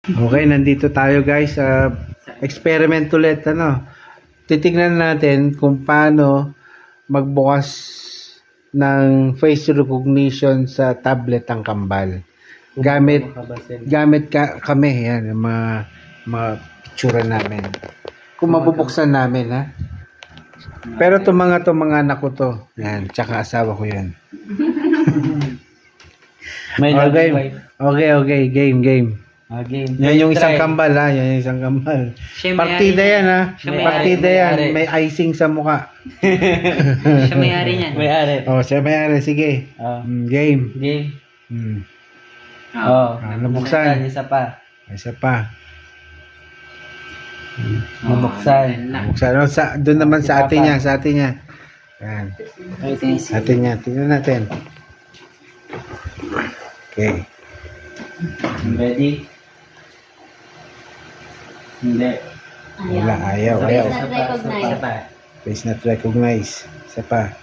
Okay, nandito tayo guys sa experiment ulit. Titignan natin kung paano magbukas ng face recognition sa tablet ang kambal. Gamit kami yan, yung mga picture namin. Kung mabubuksan namin, ha. Pero itong mga anak ko to. Yan, tsaka asawa ko yan. Okay, game. Game. Yan yung isang kambal, ha. Yan yung isang kambal. Partida yan, ha. Partida yan. May icing sa mukha. Siya may-ari niyan. May-ari. Oh, siya may-ari. Sige. Game. Nabuksan. Isa pa. Nabuksan. Doon naman sa atin niya. Yan. Atin niya. Tingnan natin. Okay. Ready? Hindi. Wala. Ayaw. Face Face not not recognize. recognize. Isa pa.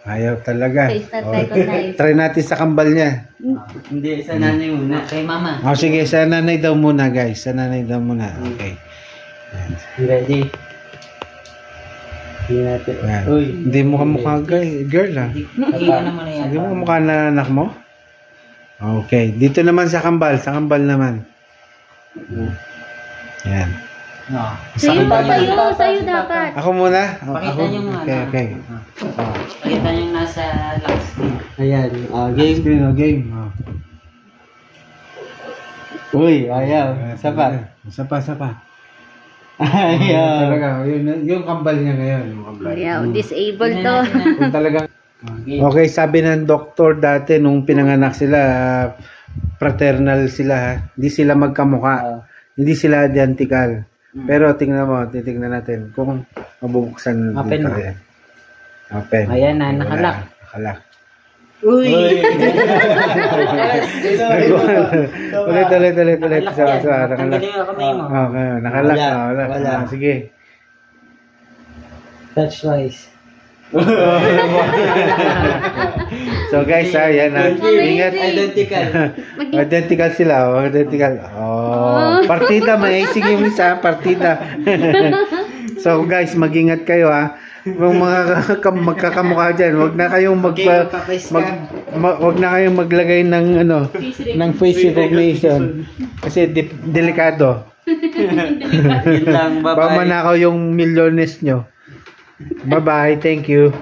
Ayaw talaga. Face not recognize. Try natin sa kambal niya. Hindi, sa nanay muna. Kay mama. Sige, sa nanay daw muna guys. Sa nanay daw muna. Okay. Ready? Hindi natin. Uy, hindi mo kamukha girl, ha. Hindi mo kamukha na anak mo? Okay. Dito naman sa kambal. Sa kambal naman. Yan. Sa'yo dapat. Ako muna? Pakita niyo muna. Okay. Pakita niyo nasa lock screen. Ayan. Game. Game. Uy, ayaw. Sapa. Ayaw. Talaga. Yung kambal niya ngayon. Disabled to. Kung talagang... Okay, sabi ng doktor dati nung pinanganak sila, fraternal sila, ha? Hindi sila magkamukha. Hindi sila identical. Pero titignan natin kung mabubuksan dito. Open. Ayan na, nakalak. Uy! Ulit. Tanggalin yung kamay mo. Okay, nakalak. Wala. Sige. Touch twice. So guys, yan na. Ingat. Identical sila. Partida. May icing yung isa. Partida. So guys, mag-ingat kayo, ha. Kung mga magkakamukha dyan, wag na kayong maglagay ng face recognition. Kasi delikado. Baka manakaw yung milyones nyo. Bye-bye. Thank you.